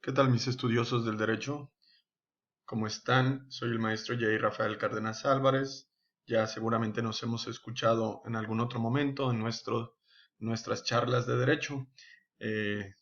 ¿Qué tal mis estudiosos del derecho? ¿Cómo están? Soy el maestro J. Rafael Cárdenas Álvarez. Ya seguramente nos hemos escuchado en algún otro momento en nuestras charlas de derecho.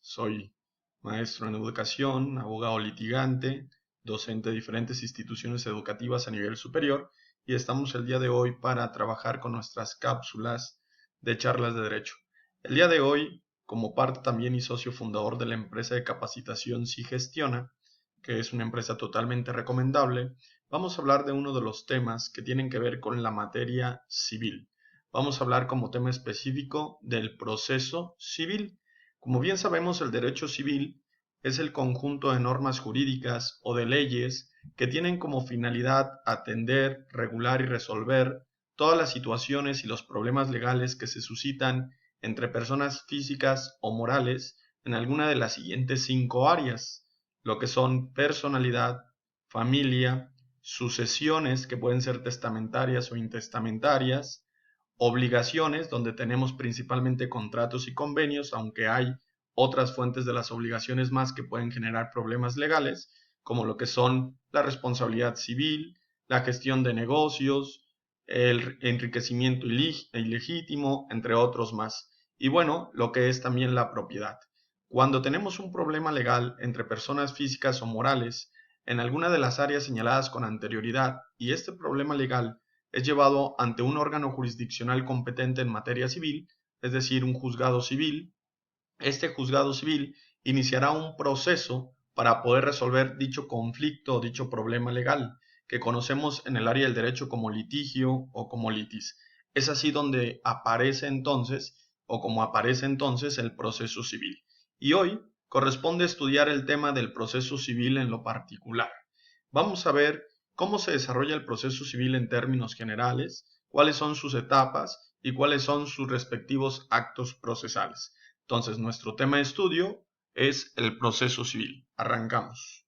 Soy maestro en educación, abogado litigante, docente de diferentes instituciones educativas a nivel superior y estamos el día de hoy para trabajar con nuestras cápsulas de charlas de derecho. El día de hoy, como parte también y socio fundador de la empresa de capacitación Sigestiona, que es una empresa totalmente recomendable, vamos a hablar de uno de los temas que tienen que ver con la materia civil. Vamos a hablar como tema específico del proceso civil. Como bien sabemos, el derecho civil es el conjunto de normas jurídicas o de leyes que tienen como finalidad atender, regular y resolver todas las situaciones y los problemas legales que se suscitan entre personas físicas o morales en alguna de las siguientes 5 áreas, lo que son personalidad, familia, sucesiones que pueden ser testamentarias o intestamentarias, obligaciones donde tenemos principalmente contratos y convenios, aunque hay otras fuentes de las obligaciones más que pueden generar problemas legales, como lo que son la responsabilidad civil, la gestión de negocios, el enriquecimiento ilegítimo, entre otros más. Y bueno, lo que es también la propiedad. Cuando tenemos un problema legal entre personas físicas o morales en alguna de las áreas señaladas con anterioridad y este problema legal es llevado ante un órgano jurisdiccional competente en materia civil, es decir, un juzgado civil, este juzgado civil iniciará un proceso para poder resolver dicho conflicto o dicho problema legal, que conocemos en el área del derecho como litigio o como litis. Es así donde aparece entonces, o como aparece entonces, el proceso civil. Y hoy corresponde estudiar el tema del proceso civil en lo particular. Vamos a ver cómo se desarrolla el proceso civil en términos generales, cuáles son sus etapas y cuáles son sus respectivos actos procesales. Entonces, nuestro tema de estudio es el proceso civil. Arrancamos.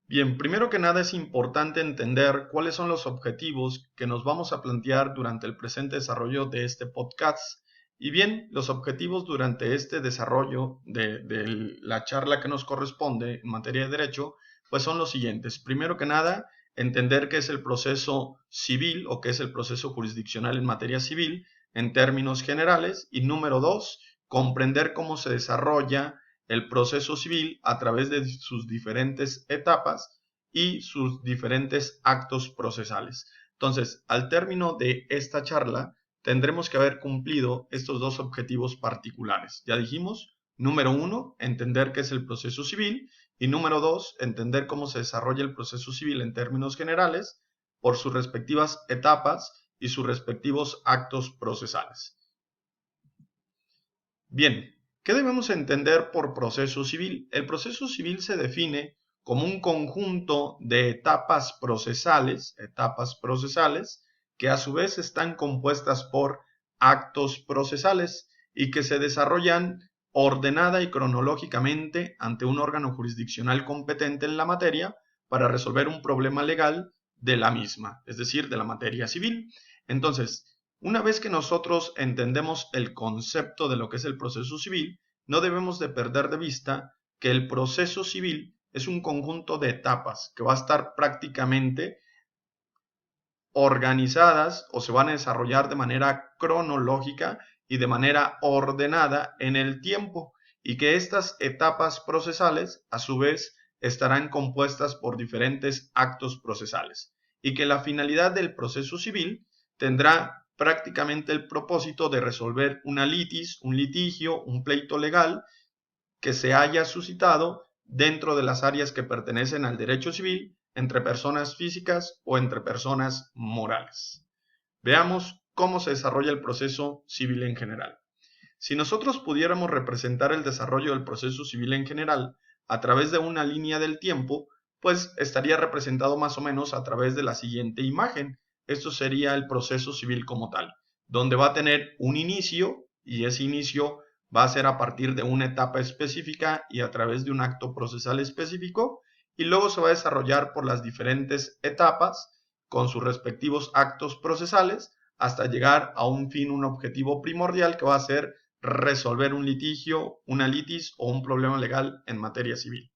Bien, primero que nada es importante entender cuáles son los objetivos que nos vamos a plantear durante el presente desarrollo de este podcast. Y bien, los objetivos durante este desarrollo de la charla que nos corresponde en materia de derecho, pues son los siguientes. Primero que nada, entender qué es el proceso civil o qué es el proceso jurisdiccional en materia civil en términos generales. Y número dos, comprender cómo se desarrolla el proceso civil a través de sus diferentes etapas y sus diferentes actos procesales. Entonces, al término de esta charla, tendremos que haber cumplido estos dos objetivos particulares. Ya dijimos, número uno, entender qué es el proceso civil y número dos, entender cómo se desarrolla el proceso civil en términos generales por sus respectivas etapas y sus respectivos actos procesales. Bien, ¿qué debemos entender por proceso civil? El proceso civil se define como un conjunto de etapas procesales que a su vez están compuestas por actos procesales y que se desarrollan ordenada y cronológicamente ante un órgano jurisdiccional competente en la materia para resolver un problema legal de la misma, es decir, de la materia civil. Entonces, una vez que nosotros entendemos el concepto de lo que es el proceso civil, no debemos de perder de vista que el proceso civil es un conjunto de etapas que va a estar prácticamente organizadas o se van a desarrollar de manera cronológica y de manera ordenada en el tiempo, y que estas etapas procesales a su vez estarán compuestas por diferentes actos procesales, y que la finalidad del proceso civil tendrá prácticamente el propósito de resolver una litis, un litigio, un pleito legal que se haya suscitado dentro de las áreas que pertenecen al derecho civil entre personas físicas o entre personas morales. Veamos cómo se desarrolla el proceso civil en general. Si nosotros pudiéramos representar el desarrollo del proceso civil en general a través de una línea del tiempo, pues estaría representado más o menos a través de la siguiente imagen. Esto sería el proceso civil como tal, donde va a tener un inicio y ese inicio va a ser a partir de una etapa específica y a través de un acto procesal específico, y luego se va a desarrollar por las diferentes etapas con sus respectivos actos procesales hasta llegar a un fin, un objetivo primordial que va a ser resolver un litigio, una litis o un problema legal en materia civil.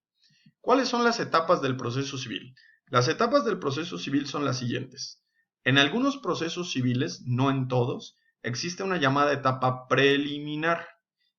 ¿Cuáles son las etapas del proceso civil? Las etapas del proceso civil son las siguientes. En algunos procesos civiles, no en todos, existe una llamada etapa preliminar.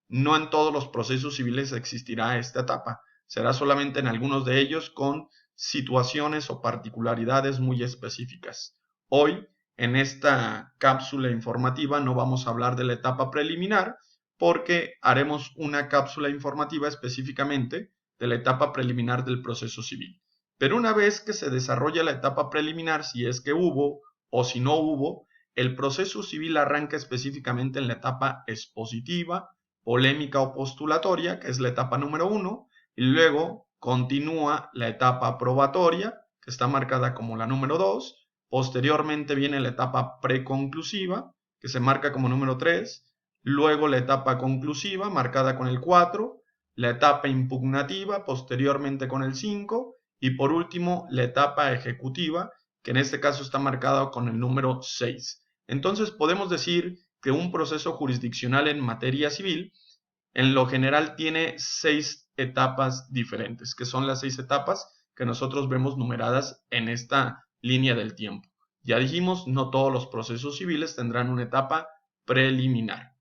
No en todos los procesos civiles existirá esta etapa. Será solamente en algunos de ellos con situaciones o particularidades muy específicas. Hoy, en esta cápsula informativa, no vamos a hablar de la etapa preliminar porque haremos una cápsula informativa específicamente de la etapa preliminar del proceso civil. Pero una vez que se desarrolla la etapa preliminar, si es que hubo o si no hubo, el proceso civil arranca específicamente en la etapa expositiva, polémica o postulatoria, que es la etapa número 1, y luego continúa la etapa probatoria, que está marcada como la número 2, posteriormente viene la etapa preconclusiva, que se marca como número 3, luego la etapa conclusiva, marcada con el 4, la etapa impugnativa, posteriormente con el 5, y por último la etapa ejecutiva, que en este caso está marcada con el número 6. Entonces podemos decir que un proceso jurisdiccional en materia civil, en lo general, tiene 6 etapas diferentes, que son las 6 etapas que nosotros vemos numeradas en esta línea del tiempo. Ya dijimos, no todos los procesos civiles tendrán una etapa preliminar.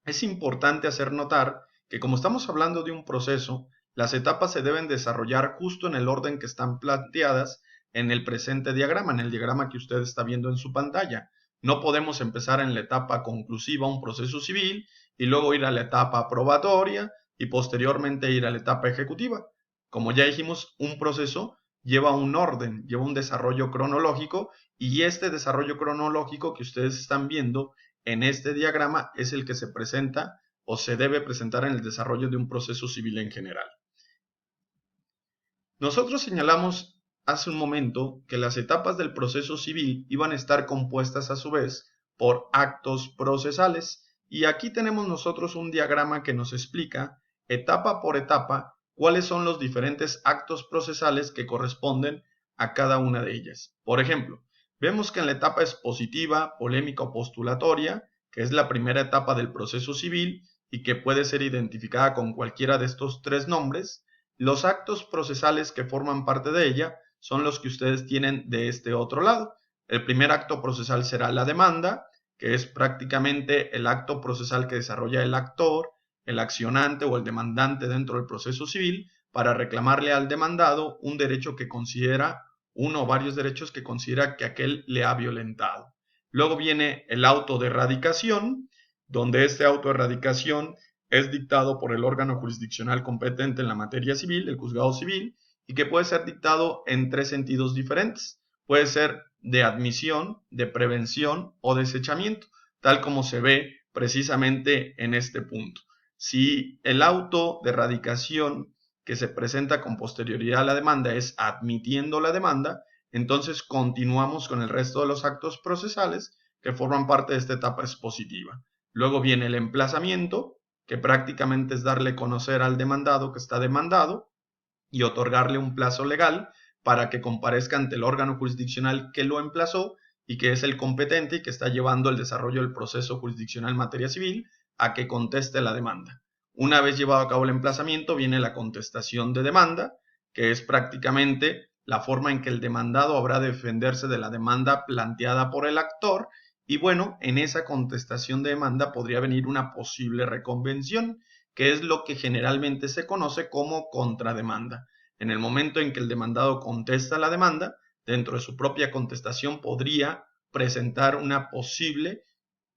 Es importante hacer notar que como estamos hablando de un proceso, las etapas se deben desarrollar justo en el orden que están planteadas en el presente diagrama, en el diagrama que usted está viendo en su pantalla. No podemos empezar en la etapa conclusiva un proceso civil y luego ir a la etapa probatoria y posteriormente ir a la etapa ejecutiva. Como ya dijimos, un proceso lleva un orden, lleva un desarrollo cronológico y este desarrollo cronológico que ustedes están viendo en este diagrama es el que se presenta o se debe presentar en el desarrollo de un proceso civil en general. Nosotros señalamos hace un momento que las etapas del proceso civil iban a estar compuestas a su vez por actos procesales y aquí tenemos nosotros un diagrama que nos explica etapa por etapa cuáles son los diferentes actos procesales que corresponden a cada una de ellas. Por ejemplo, vemos que en la etapa expositiva, polémica o postulatoria, que es la primera etapa del proceso civil y que puede ser identificada con cualquiera de estos 3 nombres, los actos procesales que forman parte de ella son los que ustedes tienen de este otro lado. El primer acto procesal será la demanda, que es prácticamente el acto procesal que desarrolla el actor, el accionante o el demandante dentro del proceso civil para reclamarle al demandado un derecho que considera, uno o varios derechos que considera que aquel le ha violentado. Luego viene el auto de erradicación, donde este auto de erradicación es dictado por el órgano jurisdiccional competente en la materia civil, el juzgado civil, y que puede ser dictado en 3 sentidos diferentes. Puede ser de admisión, de prevención o desechamiento, tal como se ve precisamente en este punto. Si el auto de erradicación que se presenta con posterioridad a la demanda es admitiendo la demanda, entonces continuamos con el resto de los actos procesales que forman parte de esta etapa expositiva. Luego viene el emplazamiento, que prácticamente es darle a conocer al demandado que está demandado y otorgarle un plazo legal para que comparezca ante el órgano jurisdiccional que lo emplazó y que es el competente y que está llevando el desarrollo del proceso jurisdiccional en materia civil a que conteste la demanda. Una vez llevado a cabo el emplazamiento viene la contestación de demanda, que es prácticamente la forma en que el demandado habrá de defenderse de la demanda planteada por el actor y bueno, en esa contestación de demanda podría venir una posible reconvención, que es lo que generalmente se conoce como contrademanda. En el momento en que el demandado contesta la demanda, dentro de su propia contestación podría presentar una posible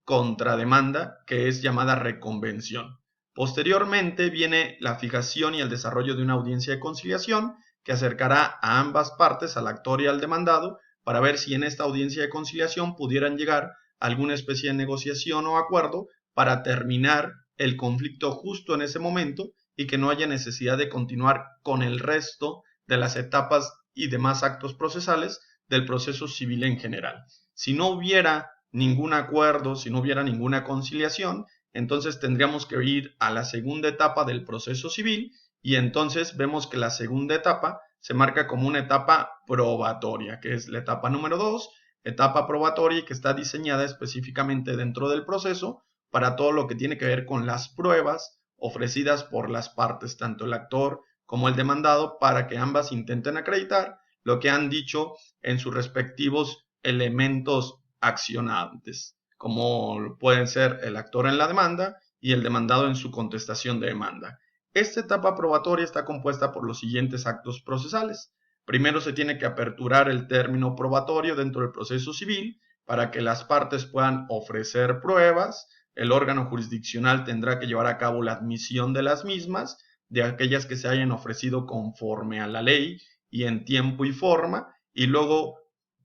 contrademanda que es llamada reconvención. Posteriormente viene la fijación y el desarrollo de una audiencia de conciliación que acercará a ambas partes, al actor y al demandado, para ver si en esta audiencia de conciliación pudieran llegar a alguna especie de negociación o acuerdo para terminar el conflicto justo en ese momento y que no haya necesidad de continuar con el resto de las etapas y demás actos procesales del proceso civil en general. Si no hubiera ningún acuerdo, si no hubiera ninguna conciliación, entonces tendríamos que ir a la segunda etapa del proceso civil y entonces vemos que la segunda etapa se marca como una etapa probatoria, que es la etapa número 2, etapa probatoria que está diseñada específicamente dentro del proceso para todo lo que tiene que ver con las pruebas ofrecidas por las partes, tanto el actor como el demandado, para que ambas intenten acreditar lo que han dicho en sus respectivos elementos accionantes, como pueden ser el actor en la demanda y el demandado en su contestación de demanda. Esta etapa probatoria está compuesta por los siguientes actos procesales. Primero se tiene que aperturar el término probatorio dentro del proceso civil para que las partes puedan ofrecer pruebas. El órgano jurisdiccional tendrá que llevar a cabo la admisión de las mismas, de aquellas que se hayan ofrecido conforme a la ley y en tiempo y forma, y luego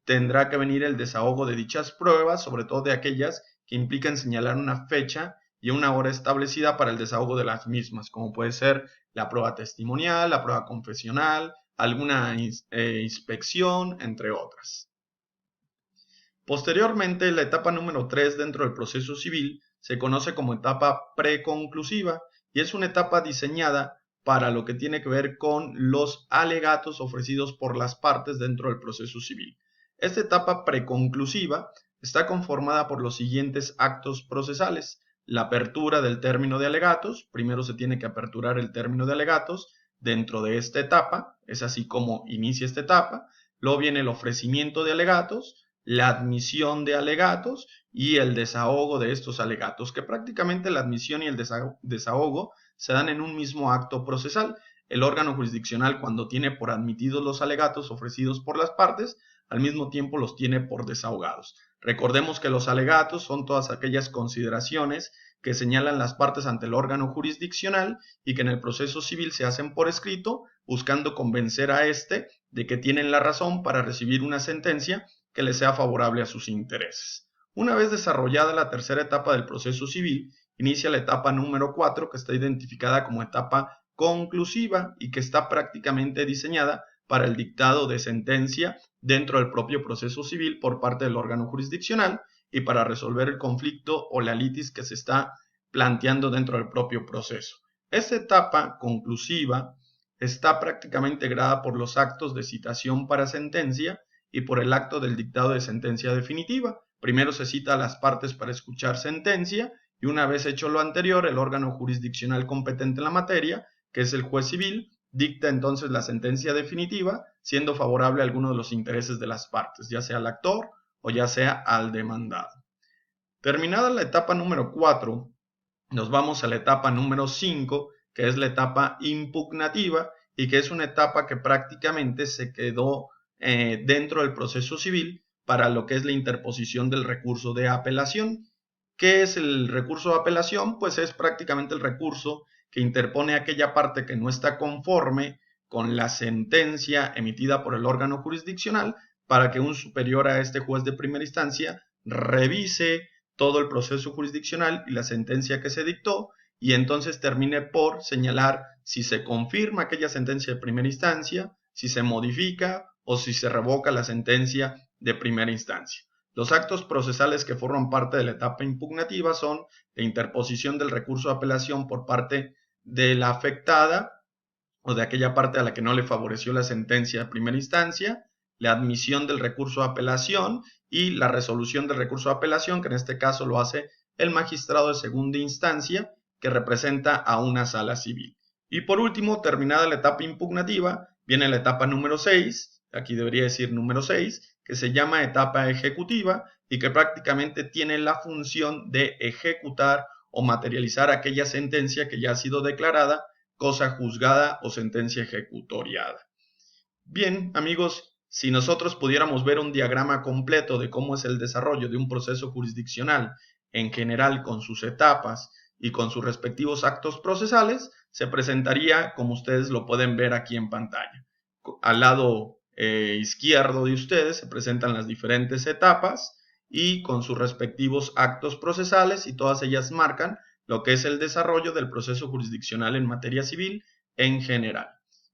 tendrá que venir el desahogo de dichas pruebas, sobre todo de aquellas que implican señalar una fecha y una hora establecida para el desahogo de las mismas, como puede ser la prueba testimonial, la prueba confesional, alguna inspección, entre otras. Posteriormente, la etapa número 3 dentro del proceso civil se conoce como etapa preconclusiva y es una etapa diseñada para lo que tiene que ver con los alegatos ofrecidos por las partes dentro del proceso civil. Esta etapa preconclusiva está conformada por los siguientes actos procesales. La apertura del término de alegatos, primero se tiene que aperturar el término de alegatos dentro de esta etapa, es así como inicia esta etapa. Luego viene el ofrecimiento de alegatos, la admisión de alegatos y el desahogo de estos alegatos, que prácticamente la admisión y el desahogo se dan en un mismo acto procesal. El órgano jurisdiccional, cuando tiene por admitidos los alegatos ofrecidos por las partes, al mismo tiempo los tiene por desahogados. Recordemos que los alegatos son todas aquellas consideraciones que señalan las partes ante el órgano jurisdiccional y que en el proceso civil se hacen por escrito, buscando convencer a éste de que tienen la razón para recibir una sentencia que les sea favorable a sus intereses. Una vez desarrollada la tercera etapa del proceso civil, inicia la etapa número 4, que está identificada como etapa conclusiva y que está prácticamente diseñada para el dictado de sentencia dentro del propio proceso civil por parte del órgano jurisdiccional y para resolver el conflicto o la litis que se está planteando dentro del propio proceso. Esta etapa conclusiva está prácticamente integrada por los actos de citación para sentencia y por el acto del dictado de sentencia definitiva. Primero se cita a las partes para escuchar sentencia y una vez hecho lo anterior, el órgano jurisdiccional competente en la materia, que es el juez civil, dicta entonces la sentencia definitiva, siendo favorable a alguno de los intereses de las partes, ya sea al actor o ya sea al demandado. Terminada la etapa número 4, nos vamos a la etapa número 5, que es la etapa impugnativa y que es una etapa que prácticamente se quedó dentro del proceso civil para lo que es la interposición del recurso de apelación. ¿Qué es el recurso de apelación? Pues es prácticamente el recurso que interpone aquella parte que no está conforme con la sentencia emitida por el órgano jurisdiccional para que un superior a este juez de primera instancia revise todo el proceso jurisdiccional y la sentencia que se dictó y entonces termine por señalar si se confirma aquella sentencia de primera instancia, si se modifica o si se revoca la sentencia de primera instancia. Los actos procesales que forman parte de la etapa impugnativa son la interposición del recurso de apelación por parte de la afectada o de aquella parte a la que no le favoreció la sentencia de primera instancia, la admisión del recurso de apelación y la resolución del recurso de apelación, que en este caso lo hace el magistrado de segunda instancia, que representa a una sala civil. Y por último, terminada la etapa impugnativa, viene la etapa número 6, aquí debería decir número 6, que se llama etapa ejecutiva y que prácticamente tiene la función de ejecutar o materializar aquella sentencia que ya ha sido declarada cosa juzgada o sentencia ejecutoriada. Bien, amigos, si nosotros pudiéramos ver un diagrama completo de cómo es el desarrollo de un proceso jurisdiccional en general con sus etapas y con sus respectivos actos procesales, se presentaría como ustedes lo pueden ver aquí en pantalla. Al lado izquierdo de ustedes se presentan las diferentes etapas y con sus respectivos actos procesales y todas ellas marcan lo que es el desarrollo del proceso jurisdiccional en materia civil en general.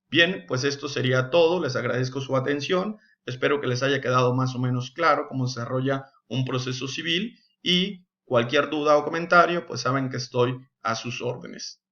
Bien, pues esto sería todo. Les agradezco su atención. Espero que les haya quedado más o menos claro cómo se desarrolla un proceso civil y cualquier duda o comentario, pues saben que estoy a sus órdenes.